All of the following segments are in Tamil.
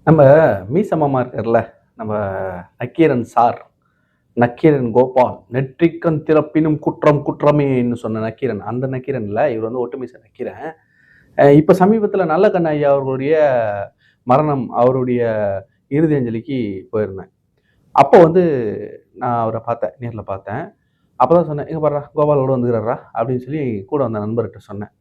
நம்ம மீச மாமா இருக்கார்ல, நம்ம நக்கீரன் சார், நக்கீரன் கோபால், "நெற்றிக்கண் திறப்பினும் குற்றம் குற்றமேன்னு" சொன்ன நக்கீரன். அந்த நக்கீரன் இல்ல. இவர் வந்து ஒட்டுமீச நக்கீரன். இப்ப சமீபத்தில நல்லகண்ணு ஐயா அவர்களுடைய மரணம், அவருடைய இறுதி அஞ்சலிக்கு போயிருந்தேன். அப்போ வந்து நான் அவர பார்த்தேன். நேர்ல பார்த்தேன். அப்பதான் சொன்னேன், "இங்க பார்றா, கோபால் கூட வந்துருக்கிறார்றா" அப்படின்னு சொல்லி கூட வந்த நண்பர்ட்ட சொன்னேன்.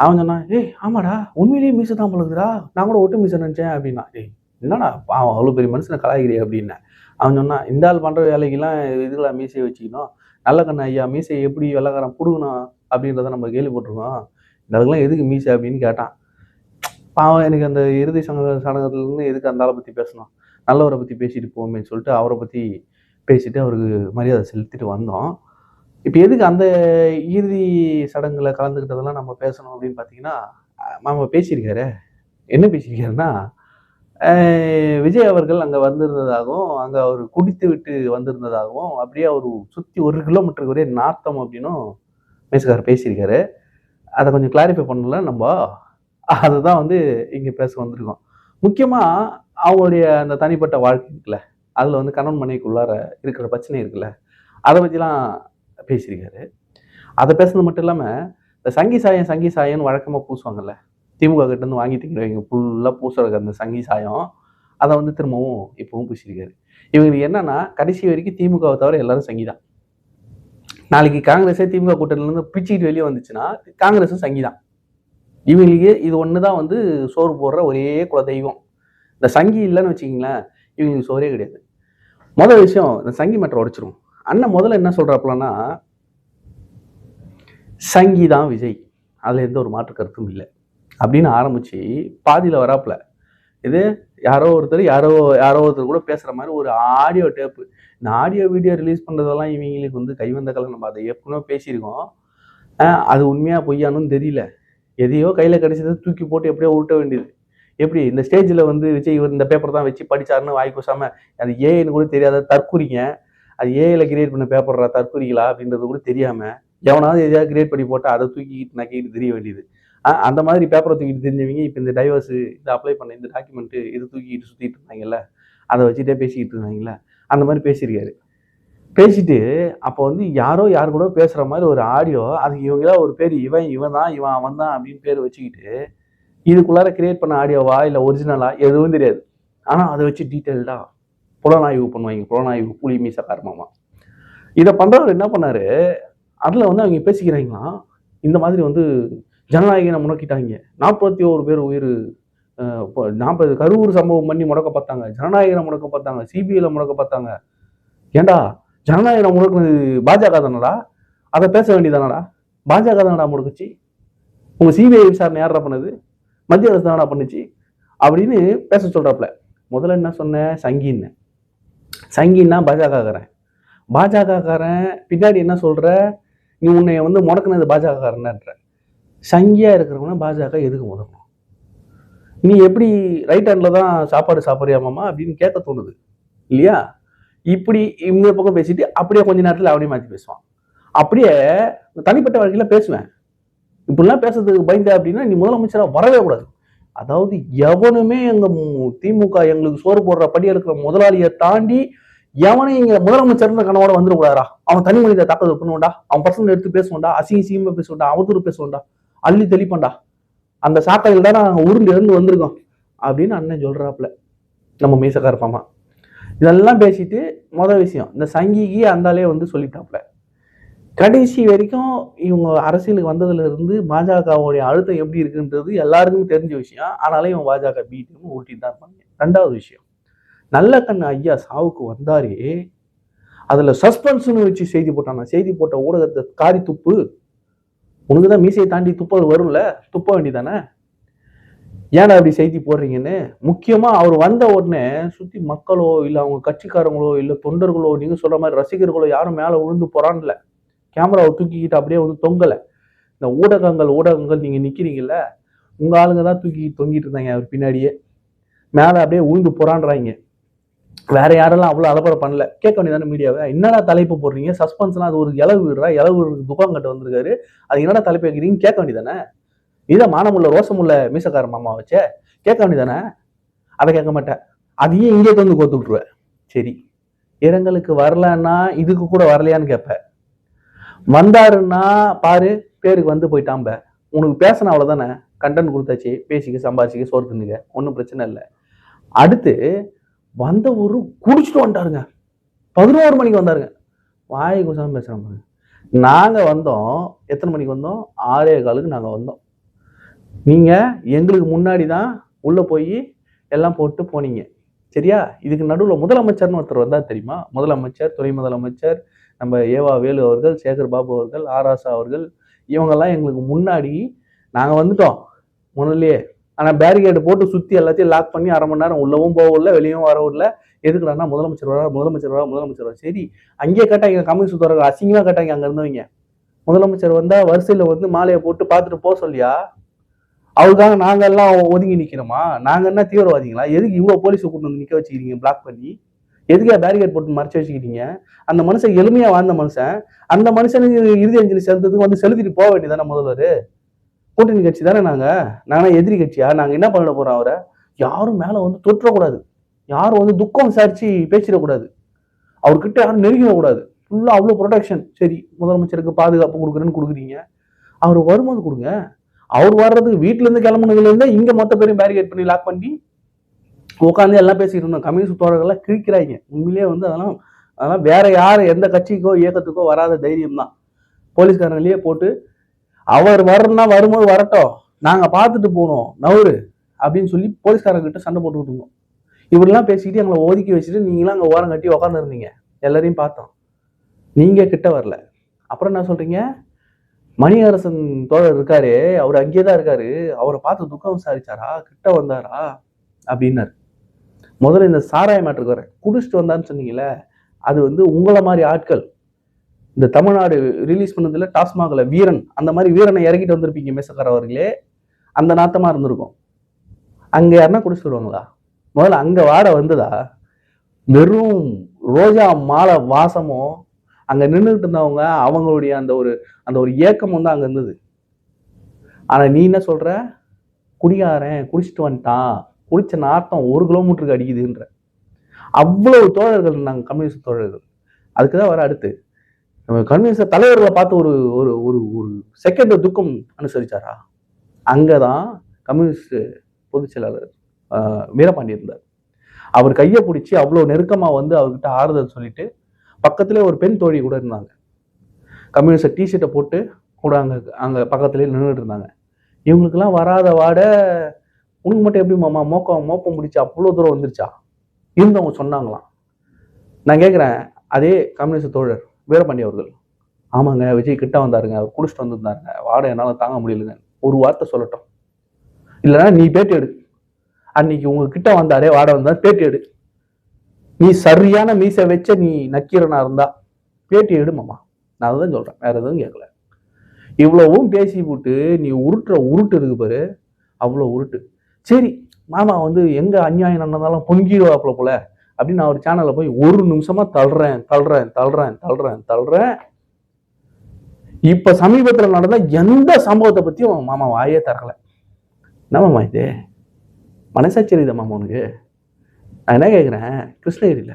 அவன் சொன்னான், "ஏய் ஆமாடா, உண்மையிலேயே மீச தான் போல இருக்குதுடா. நான் கூட ஒட்டு மீச நெனச்சேன்" அப்படின்னான். "டேய் என்னடா பாவம் அவ்வளோ பெரிய மனுஷன கலாய்க்கிறியே" அப்படின்னேன். அவன் சொன்னான், "இந்த ஆள் பண்ற வேலைக்கெல்லாம் எதுக்குடா மீசைய வச்சுக்கணும்? நல்லகண்ணு ஐயா மீசைய எப்படி வெள்ளைக்காரன் புடுங்குனான் அப்படின்றத நம்ம கேள்விப்பட்டுருக்கோம். இந்த ஆளுக்கெல்லாம் எதுக்கு மீசை?" அப்படின்னு கேட்டான். பாவம் எனக்கு அந்த இறுதி சடங்குலருந்து எதுக்கு அந்த ஆள பத்தி பேசணும்? நல்லவர பத்தி பேசிட்டு போவோமேன்னு சொல்லிட்டு அவர பத்தி பேசிட்டு அவருக்கு மரியாதை செலுத்திட்டு வந்தோம். இப்ப எதுக்கு அந்த இறுதி சடங்குல கலந்துக்கிட்டதெல்லாம் நம்ம பேசணும் அப்படின்னு பார்த்தீங்கன்னா, மாமா பேசியிருக்காரே. என்ன பேசியிருக்காருன்னா, அ விஜய் அவர்கள் அங்க வந்திருந்ததாகவும், அங்க அவரு குடித்துவிட்டு வந்திருந்ததாகவும், அப்படியே அவரு சுத்தி 1 கிலோமீட்டருக்கு ஒரே நாத்தம் அப்படின்னும் மீசக்காரர் பேசியிருக்காரு. அத கொஞ்சம் கிளாரிஃபை பண்ணல நம்ப. அதுதான் வந்து இங்க பேச வந்திருக்கோம். முக்கியமா அவங்களுடைய அந்த தனிப்பட்ட வாழ்க்கை இருக்குல்ல, அதுல வந்து கணவன் மனைவிக்குள்ளார இருக்கிற பிரச்சனை இருக்குல்ல, அத பத்திலாம் பேசியிருக்காரு. அத பேசுனது மட்டும் இல்லாம, இந்த சங்கி சாயம், சங்கி சாயம்ன்னு வழக்கமா பூசுவாங்கல்ல. திமுக கிட்ட இருந்து வாங்கி திங்கிறவங்க ஃபுல்லா பூசுறது அந்த சங்கி சாயம். அத வந்து திரும்பவும் இப்பவும் பூசியிருக்காரு. இவங்களுக்கு என்னன்னா, கடைசி வரைக்கும் திமுகவ தவிர எல்லாரும் சங்கி தான். நாளைக்கு காங்கிரஸே திமுக கூட்டணியிலருந்து பிச்சுக்கிட்டு வெளிய வந்துச்சுன்னா, காங்கிரஸும் சங்கி தான். இவங்களுக்கு இது ஒண்ணு தான் வந்து சோறு போடுற ஒரே குலதெய்வம். இந்த சங்கி இல்லன்னு வச்சுக்கங்களேன், இவங்களுக்கு சோறே கிடையாது. மொதல் விஷயம் இந்த சங்கி மேட்டர உடைச்சுருவோம். அண்ணன் முதல்ல என்ன சொல்றாப்லன்னா, "சங்கி தான் விஜய். அதுல எந்த ஒரு மாற்று கருத்தும் இல்ல." அப்படின்னு ஆரம்பிச்சு பாதியில வராப்புல. இது யாரோ ஒருத்தர் யாரோ யாரோ ஒருத்தர் கூட பேசுற மாரி ஒரு ஆடியோ டேப்பு. இந்த ஆடியோ, வீடியோ ரிலீஸ் பண்றதெல்லாம் இவங்களுக்கு வந்து கைவந்த கலை. நம்ம அத ஏற்கனவே பேசியிருக்கோம். அது உண்மையா பொய்யான்னும் தெரியல. எதையோ கையில கிடைச்சத தூக்கி போட்டு எப்படியோ உருட்ட வேண்டியது. எப்படி இந்த ஸ்டேஜ்ல வந்து விஜய் இவர் இந்த பேப்பர் தான் வச்சு படிச்சாருன்னு வாய் கூசாம, அது ஏஐன்னு கூட தெரியாத தற்குறிங்க. அது ஏஐல கிரியேட் பண்ண பேப்பர்ரா தற்குறிகளா அப்படின்றது கூட தெரியாம, எவனாவது எதையாவது கிரியேட் பண்ணி போட்டா அத தூக்கிக்கிட்டு நக்கிட்டு திரிய வேண்டியது. அந்த மாதிரி பேப்பர தூக்கிட்டு திரிஞ்சவங்க இப்ப இந்த டைவர்ஸ் இத அப்ளை பண்ண இந்த டாக்குமெண்ட் இத தூக்கிட்டு சுத்திட்டு இருந்தாங்கல்ல, அத வச்சுட்டே பேசிக்கிட்டு இருந்தாங்கல்ல, அந்த மாரி பேசியிருக்காரு. பேசிட்டு அப்ப வந்து யாரோ யார் கூடயோ பேசுற மாரி ஒரு ஆடியோ, அதுக்கு இவங்களா ஒரு பேரு இவன், இவன் தான், இவன் அவன் தான் அப்படின்னு பேர் வச்சுக்கிட்டு, இதுக்குள்ளார கிரியேட் பண்ண ஆடியோவா, இல்ல ஒரிஜினலா எதுவும் தெரியாது. ஆனா அத வச்சு டீட்டெயில்டா புலனாய்வு பண்ணுவாய்ங்க. புலனாய்வு புலி மீசக்கார மாமா. இத பண்றவரு என்ன பண்ணாரு, அதுல வந்து அவிங்க பேசிக்கிறாய்ங்களாம், இந்த மாதிரி வந்து ஜனநாயகன முடக்கிட்டாய்ங்க. 41 பேர் உயிர் இப்ப 40 கரூர் சம்பவம் பண்ணி முடக்க பார்த்தாங்க. ஜனநாயகன முடக்க பார்த்தாங்க. சிபிஐல முடக்க பார்த்தாங்க. ஏன்டா ஜனநாயகன முடக்குனது பாஜக தானடா? அத பேச வேண்டியது தானடா? பாஜக தானடா முடக்குச்சு. உங்க சிபிஐ விசாரணை யார்றா பண்ணது? மத்திய அரசு தானடா பண்ணுச்சு. அப்படின்னு பேச சொல்றாப்ல. முதல்ல என்ன சொன்னேன்? சங்கின்னேன். சங்கின்னா பாஜகக்காரன். பாஜகக்காரன் பின்னாடி என்ன சொல்ற? நீ உன்னைய வந்து முடக்குனது பாஜகக்காரன்ன்ற. சங்கியா இருக்கிறவன பாஜக எதுக்கு முடக்கும்? நீ எப்படி ரைட் ஹேண்ட்ல தான் சாப்பாடு சாப்பிடுறியா மாமா அப்படின்னு கேட்க தோணுது இல்லையா? இப்படி இந்த பக்கம் பேசிட்டு அப்படியே கொஞ்ச நேரத்துல அவனையும் மாத்தி பேசுவான். அப்படியே தனிப்பட்ட வாழ்க்கையில பேசுவேன். இப்படிலாம் பேசுறதுக்கு பயந்த அப்படின்னா நீ முதலமைச்சரா வரவே கூடாது. அதாவது எவனுமே எங்க திமுக எங்களுக்கு சோறு போடுற படி இருக்கிற முதலாளியை தாண்டி எவனையும் இங்க முதலமைச்சர்னு கனவோட வந்துடக்கூடாதா? அவன் தனி மனித தாக்குதல் பண்ணுவான்டா, அவன் பர்சனல் எடுத்து பேசுவான்டா, அசிங்க சீமா பேசுவான்டா, அவதூறு பேசுவான்டா, அள்ளி தெளிப்பான்டா. அந்த சாக்கையில் தான் நாங்க உருண்டு இருந்து வந்திருக்கோம் அப்படின்னு அண்ணன் சொல்றாப்புல நம்ம மீசக்கார மாமா. இதெல்லாம் பேசிட்டு முதல் விஷயம் இந்த சங்கிக்கு அந்தாலே வந்து சொல்லிட்டாப்புல. கடைசி வரைக்கும் இவங்க அரசியலுக்கு வந்ததுல இருந்து பாஜகவுடைய அழுத்தம் எப்படி இருக்குன்றது எல்லாருக்கும் தெரிஞ்ச விஷயம். ஆனாலும் இவன் பாஜக பி டீம் ஊட்டிட்டு தான் இருப்பாங்க. 2வது விஷயம், நல்லகண்ணு ஐயா சாவுக்கு வந்தாரே, அதுல சஸ்பென்ஸ்னு வச்சு செய்தி போட்டானா. செய்தி போட்ட ஊடகத்தை காரி துப்பு. உனக்கு தான் மீசையை தாண்டி துப்ப வரும்ல, துப்ப வேண்டியதானே. ஏன்டா அப்படி செய்தி போடுறீங்கன்னு. முக்கியமா அவர் வந்த உடனே சுத்தி மக்களோ, இல்ல அவங்க கட்சிக்காரங்களோ, இல்ல தொண்டர்களோ, நீங்க சொல்ற மாதிரி ரசிகர்களோ யாரும் மேல விழுந்து போறான்ல. கேமராவை தூக்கிக்கிட்டு அப்படியே வந்து தொங்கல. இந்த ஊடகங்கள் நீங்க நிக்கிறீங்கல்ல, உங்க ஆளுங்க தான் தூக்கி தொங்கிட்டு இருந்தாங்க அவர் பின்னாடியே. மேல அப்படியே உழுந்து போறான்றாங்க. வேற யாரெல்லாம் அவ்வளவு அலப்பறை பண்ணல. கேட்க வேண்டியதானே மீடியாவை. என்னடா தலைப்பு போடுறீங்க? சஸ்பென்ஸ்னா அது ஒரு இளவு விடுறா, இளவு துக்கம் கட்ட வந்திருக்காரு. அது என்னடா தலைப்பு வைக்கிறீங்க கேட்க வேண்டியதானே. இதான் மானமுள்ள ரோசமுள்ள மீசக்கார மாமா வச்சே கேட்க வேண்டியதானே. அதை கேட்க மாட்டேன். அதையும் இங்கே வந்து கோத்து விட்டுருவேன். சரி, இரங்கலுக்கு வரலன்னா இதுக்கு கூட வரலையான்னு கேட்பேன். வந்தாருன்னா பாரு பேருக்கு வந்து போயிட்டாம்ப. உனக்கு பேசணும் அவ்வளவுதானே, கண்டென்ட் கொடுத்தாச்சு, பேசிக்க சம்பாதிச்சிக்க சோறு தின்னுங்க, ஒன்றும் பிரச்சனை இல்லை. அடுத்து வந்த ஒரு குடிச்சிட்டு வந்துட்டாருங்க. 11 மணிக்கு வந்தாருங்க. வாய் குசாம பேசுறாங்க. நாங்க வந்தோம் எத்தனை மணிக்கு வந்தோம்? 6:15 நாங்க வந்தோம். நீங்க எங்களுக்கு முன்னாடி தான் உள்ள போய் எல்லாம் போட்டு போனீங்க. சரியா? இதுக்கு நடுவில் முதலமைச்சர்னு ஒருத்தர் வந்தா தெரியுமா? முதலமைச்சர், துணை முதலமைச்சர், நம்ம ஏவா வேலு அவர்கள், சேகர் பாபு அவர்கள், ஆராசா அவர்கள், இவங்கெல்லாம் எங்களுக்கு முன்னாடி நாங்க வந்துட்டோம் முதல்லயே. ஆனா பேரிகேடு போட்டு சுத்தி எல்லாத்தையும் லாக் பண்ணி 1/2 மணி நேரம் உள்ளவும் போகல, வெளியும் வரவில்லை. எதுக்குடான்னா முதலமைச்சர் வரா, முதலமைச்சர் வரா, முதலமைச்சர் வரா. சரி, அங்கேயே கேட்டாங்க, கம்யூனிஸ்ட் தோழர்கள் அசிங்கமா கேட்டாங்க அங்க இருந்தவங்க. முதலமைச்சர் வந்தா வரிசையில வந்து மாலையை போட்டு பார்த்துட்டு போக சொல்லியா? அவருக்காக நாங்க எல்லாம் ஒதுங்கி நிக்கிறோமா? நாங்க என்ன தீவிரவாதிகளா? எதுக்கு இவ்வளவு போலீஸ் கூட்டு வந்து நிக்க வச்சுக்கிறீங்க பிளாக் பண்ணி? எதுக்கா பேரிகேட் போட்டு மறைச்சு வச்சுக்கிறீங்க? அந்த மனுஷன் எளிமையா வாழ்ந்த மனுஷன். அந்த மனுஷனுக்கு இறுதி அஞ்சலி செலுத்துறதுக்கு வந்து செலுத்திட்டு போக வேண்டியதானே முதல்வர். கூட்டணி கட்சி தானே நாங்க எதிரி கட்சியா? நாங்க என்ன பண்ண போறோம்? அவரை யாரும் மேல வந்து தொற்றக்கூடாது, யாரும் வந்து துக்கம் விசாரிச்சு பேசிடக்கூடாது, அவர்கிட்ட யாரும் நெருங்கிடக்கூடாது. ஃபுல்லா அவ்வளவு ப்ரொடெக்ஷன். சரி, முதலமைச்சருக்கு பாதுகாப்பு கொடுக்குறேன்னு கொடுக்குறீங்க, அவர் வரும்போது கொடுங்க. அவர் வர்றதுக்கு வீட்டுல இருந்து கிளம்புனதுல இருந்து இங்க மொத்த பேரும் பேரிகேட் பண்ணி லாக் பண்ணி உட்காந்து எல்லாம் பேசிட்டு இருந்தோம். கம்யூனிஸ்ட் தோழர்கள்லாம் கிழிக்கிறாங்க. உண்மையிலேயே வந்து அதெல்லாம் வேற யாரு எந்த கட்சிக்கோ இயக்கத்துக்கோ வராத தைரியம் தான். போலீஸ்காரங்களே போட்டு அவர் வரணும்னா வரும்போது வரட்டும், நாங்க பார்த்துட்டு போனோம் நவரு அப்படின்னு சொல்லி போலீஸ்காரங்கிட்ட சண்டை போட்டுக்கிட்டு இருந்தோம். இப்படிலாம் பேசிக்கிட்டு எங்களை ஒதுக்கி வச்சுட்டு நீங்களாம் அங்க ஓரம் கட்டி உட்காந்து இருந்தீங்க. எல்லாரையும் பார்த்தோம். நீங்க கிட்ட வரல. அப்புறம் என்ன சொல்றீங்க? மணியரசன் தோழர் இருக்காரு, அவர் அங்கேயேதான் இருக்காரு, அவரை பார்த்து துக்கம் விசாரிச்சாரா, கிட்ட வந்தாரா அப்படின்னாரு. முதல்ல இந்த சாராய மேட்டருக்கு வரேன். குடிச்சிட்டு வந்தான்னு சொன்னீங்கல்ல, அது வந்து உங்களை மாதிரி ஆட்கள் இந்த தமிழ்நாடு ரிலீஸ் பண்ணதுல டாஸ்மாக்ல வீரன், அந்த மாதிரி வீரனை இறக்கிட்டு வந்திருப்பீங்க மேசக்கார அவர்களே. அந்த நாத்தமா இருந்திருக்கும். அங்க யாருன்னா குடிச்சிட்டு வருவாங்களா? முதல்ல அங்க வாட வந்ததா? வெறும் ரோஜா மாலை வாசமும் அங்க நின்றுட்டு இருந்தவங்க அவங்களுடைய அந்த ஒரு ஏக்கம் வந்து அங்க இருந்தது. ஆனா நீ என்ன சொல்ற? குடிகாரன் குடிச்சிட்டு வந்துட்டான், குடிச்ச நாத்தம் 1 கிலோமீட்டருக்கு அடிக்குதுன்ற. அவ்வளவு தோழர்கள் நாங்க கம்யூனிஸ்ட் தோழர்கள். அதுக்குதான் வர அடுத்து நம்ம கம்யூனிஸ்ட் தலைவர்களை பார்த்து ஒரு ஒரு ஒரு ஒரு செகண்ட் துக்கம் அனுசரிச்சாரா? அங்கதான் கம்யூனிஸ்ட் பொதுச் செயலாளர் வீரபாண்டி இருந்தார். அவர் கையை பிடிச்சி அவ்வளவு நெருக்கமா வந்து அவர்கிட்ட ஆறுதல் சொல்லிட்டு, பக்கத்துல ஒரு பெண் தோழி கூட இருந்தாங்க. கம்யூனிஸ்ட் டிஷர்ட்டை போட்டு கூட அங்க பக்கத்துலேயே நின்றுட்டு இருந்தாங்க. இவங்களுக்கெல்லாம் வராத வாட உனக்கு மட்டும் எப்படி மாமா மோப்பம் முடிச்சு அவ்வளோ தூரம் வந்துருச்சா இருந்தவங்க சொன்னாங்களாம். நான் கேட்குறேன், அதே கம்யூனிஸ்ட் தோழர் வீரபாண்டி அவர்கள், ஆமாங்க விஜய் கிட்ட வந்தாருங்க, அவர் குடிச்சிட்டு வந்துருந்தாருங்க, வாடை என்னால் தாங்க முடியலங்க, ஒரு வார்த்தை சொல்லட்டும். இல்லைன்னா நீ பேட்டி எடு, அன்னைக்கு உங்க கிட்ட வந்தாரே வாடை வந்தா பேட்டி எடு. நீ சரியான மீசை வச்ச நீ நக்கீரனா இருந்தா பேட்டி எடு மாமா. நான் அதான் சொல்றேன், வேற எதுவும் கேட்கல. இவ்வளவும் பேசி போட்டு நீ உருட்டுற உருட்டு இருக்கு பாரு, அவ்வளோ உருட்டு. சரி, மாமா வந்து எங்க அநியாயம் நடந்தாலும் பொங்கிடுவாப்புல போல அப்படின்னு நான் ஒரு சேனல்ல போய் 1 நிமிஷமா தள்ளுறேன். இப்ப சமீபத்தில் நடந்த எந்த சம்பவத்தை பத்தியும் மாமா வாயே திறக்கல. என்ன மாமா இது? மனசாட்சி இதை மாமா உனக்கு? நான் என்ன கேட்கிறேன், கிருஷ்ணகிரியில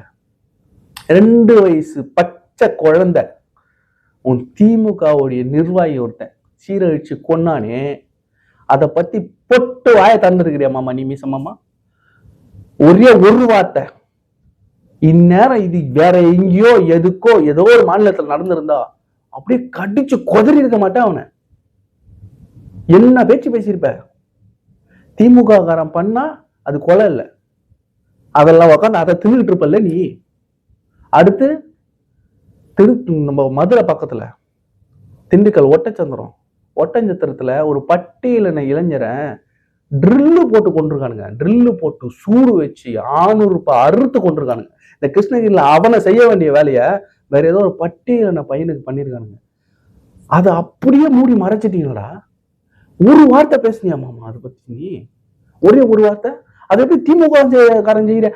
2 வயசு பச்சை குழந்தை உன் திமுகவுடைய நிர்வாகி ஒருத்தன் சீரழிச்சு கொன்னானே, அதை பத்தி பொட்டு வாய தந்துருக்கிறியா மாமா நீ மீசமாமா? ஒரே ஒரு வார்த்தை. இந்நேரம் இது வேற எங்கேயோ எதுக்கோ ஏதோ ஒரு மாநிலத்தில் நடந்திருந்தா அப்படியே கடிச்சு கொதறி இருக்க மாட்டேன் அவனை. என்ன பேச்சு பேசியிருப்ப? திமுக காரன் பண்ணா அது கொலை இல்லை, அதெல்லாம் உக்காந்து அதை தின்னுட்டு இருப்பல்ல நீ. அடுத்து நம்ம மதுரை பக்கத்துல திண்டுக்கல் ஒட்டஞ்சத்திரத்துல ஒரு பட்டியலின இளைஞரை ட்ரில்லு போட்டு கொண்டிருக்கானுங்க. ட்ரில்லு போட்டு சூடு வச்சு 600 ரூபாய் அறுத்து கொண்டிருக்கானுங்க. இந்த கிருஷ்ணகிரியில அவனை செய்ய வேண்டிய வேலைய வேற ஏதோ ஒரு பட்டியலின பையனுக்கு பண்ணிருக்கானுங்க. அதை அப்படியே மூடி மறைச்சிட்டீங்களா? ஒரு வார்த்தை பேசுனியா மாமா அதை பத்தி நீ? ஒரே ஒரு வார்த்தை. அது எப்படி திமுக காரன் செய்யற?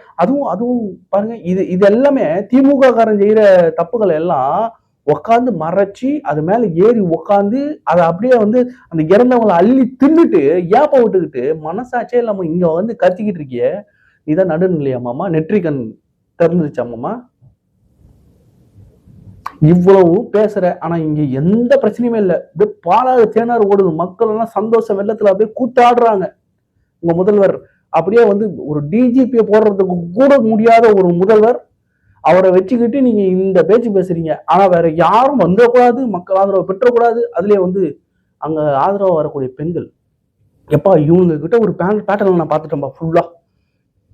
அதுவும் பாருங்க, இது எல்லாமே திமுக காரன் செய்யற தப்புகளை எல்லாம் உக்காந்து மறைச்சு அது மேல ஏறி உக்காந்து அதை அப்படியே வந்து அந்த இறந்தவங்களை அள்ளி தின்னுட்டு ஏப்ப விட்டுக்கிட்டு மனசாச்சே இல்லாம இங்க வந்து கத்திக்கிட்டு இருக்கிய. இதான் நடுநிலையாமாமா, நெற்றிக்கண் திறந்துருச்சாமாமா. இவ்வளவு பேசுற, ஆனா இங்க எந்த பிரச்சனையுமே இல்லை. அப்படியே பாலாறு தேனாறு ஓடுது. மக்கள் எல்லாம் சந்தோஷ வெள்ளத்துல அப்படியே கூத்தாடுறாங்க. உங்க முதல்வர் அப்படியே வந்து ஒரு டிஜிபியை போடுறதுக்கு கூட முடியாத ஒரு முதல்வர், அவரை வச்சுக்கிட்டு நீங்க இந்த பேச்சு பேசுறீங்க. ஆனா வேற யாரும் வந்துடக்கூடாது, மக்கள் ஆதரவு பெற்றக்கூடாது. அதுலயே வந்து அங்க ஆதரவு வரக்கூடிய பெண்கள், எப்பா இவங்க கிட்ட ஒரு பேட்டர்ன் நான் பார்த்துட்டேன்பா. ஃபுல்லா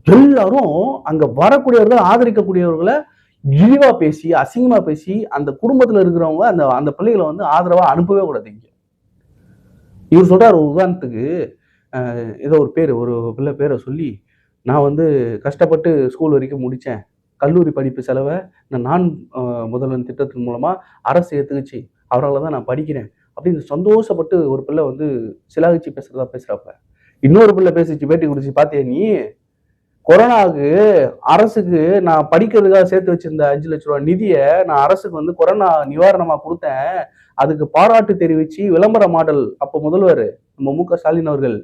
எல்லாரும் அங்க வரக்கூடியவர்கள், ஆதரிக்கக்கூடியவர்களை இழிவா பேசி, அசிங்கமா பேசி, அந்த குடும்பத்துல இருக்கிறவங்க அந்த அந்த பிள்ளைகளை வந்து ஆதரவா அனுப்பவே கூடாது. இங்க இவர் சொல்றாரு உதாரணத்துக்கு, ஏதோ ஒரு பேர், ஒரு பிள்ளை பேரை சொல்லி, நான் வந்து கஷ்டப்பட்டு ஸ்கூல் வரைக்கும் முடித்தேன், கல்லூரி படிப்பு செலவை நான் முதல்வன் திட்டத்தின் மூலமா அரசு ஏற்றுக்குச்சு, அவரால் தான் நான் படிக்கிறேன் அப்படின்னு சந்தோஷப்பட்டு ஒரு பிள்ளை வந்து சிலாகிச்சு பேசுறப்ப இன்னொரு பிள்ளை பேசிச்சு, பேட்டி கொடுத்து, பார்த்தியா நீ கொரோனாவுக்கு அரசுக்கு நான் படிக்கிறதுக்காக சேர்த்து வச்சிருந்த 5 லட்ச ரூபாய் நிதியை நான் அரசுக்கு வந்து கொரோனா நிவாரணமா கொடுத்தேன், அதுக்கு பாராட்டு தெரிவிச்சு விளம்பர மாடல் அப்போ முதல்வர் நம்ம மு.க. ஸ்டாலின் அவர்கள்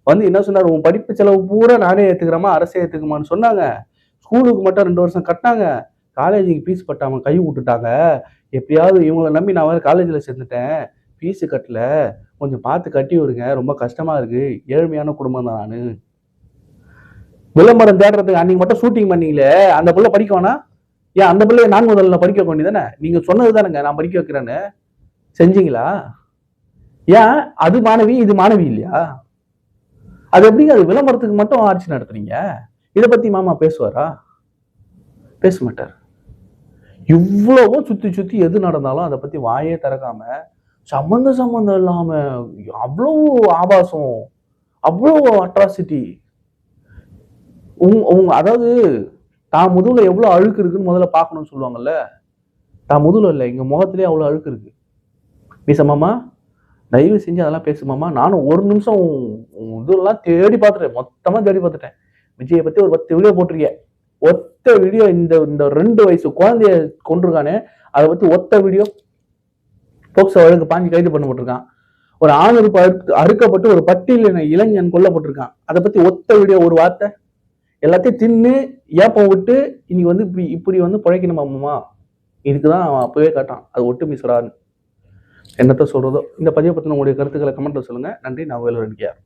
வந்து என்ன சொன்னார், உன் படிப்பு செலவு பூரா நானே ஏத்துக்கிறேமா, அரசே ஏத்துக்குமான்னு சொன்னாங்க. ஸ்கூலுக்கு மட்டும் 2 வருஷம் கட்டினாங்க, காலேஜுக்கு ஃபீஸ் கட்டாம கை விட்டுட்டாங்க. எப்படியாவது இவங்களை நம்பி நான் வேற காலேஜில் சேர்ந்துட்டேன், ஃபீஸு கட்டல, கொஞ்சம் பார்த்து கட்டி விடுங்க, ரொம்ப கஷ்டமா இருக்கு, ஏழ்மையான குடும்பம் தான் நான். விளம்பரம் தேடுறதுக்கு அன்னைக்கு மட்டும் ஷூட்டிங் பண்ணீங்களே, அந்த பிள்ளை படிக்க வேணாம்? ஏன் அந்த பிள்ளைய நான் முதல்ல படிக்க வைக்க வேண்டியதானே? நீங்க சொன்னது தானேங்க நான் படிக்க வைக்கிறேன்னு, செஞ்சீங்களா? ஏன் அது மாணவி இது மாணவி இல்லையா? அது எப்படிங்க அது விளம்பரத்துக்கு மட்டும் ஆட்சி நடத்துறீங்க? இதை பத்தி மாமா பேசுவாரா? பேச மாட்டார். இவ்வளவோ சுத்தி சுத்தி எது நடந்தாலும் அதை பத்தி வாயே திறக்காம, சம்பந்தம் இல்லாம அவ்வளவு ஆபாசம், அவ்வளவு அட்ராசிட்டி. அதாவது தான் முதுகுல எவ்வளவு அழுக்கு இருக்குன்னு முதல்ல பார்க்கணும்னு சொல்லுவாங்கல்ல, தான் முதுகுல இல்லை, எங்க முகத்திலேயே அவ்வளவு அழுக்கு இருக்கு. பேசமாமா, தயவு செஞ்சு அதெல்லாம் பேசுமாமா. நானும் ஒரு நிமிஷம் இதெல்லாம் தேடி பார்த்துட்டேன், மொத்தமா தேடி பார்த்துட்டேன். விஜயை பத்தி ஒரு 10 வீடியோ போட்டிருக்கேன். ஒத்த வீடியோ இந்த 2 வயசு குழந்தைய கொண்டிருக்கானே, அதை பத்தி ஒத்த வீடியோ போக்சோ வழக்கு 5 கைது பண்ணப்பட்டிருக்கான். ஒரு ஆணுறுப்பு அறுக்கப்பட்டு ஒரு பட்டியலின இளைஞன் கொல்லப்பட்டிருக்கான். அதை பத்தி ஒத்த வீடியோ ஒரு வார்த்தை. எல்லாத்தையும் தின்னு ஏப்பம் விட்டு இன்னைக்கு வந்து இப்படி வந்து பிழைக்கணுமாமா. இதுக்குதான் அவன் அப்பவே காட்டான், அது ஒட்டு மிஸ்ரான்னு. என்னத்த சொல்றதோ. இந்த பதிவை பத்தின உங்களுடைய கருத்துக்களை கமெண்ட்ல சொல்லுங்க. நன்றி. நான் வேலுரன் கேஆர்.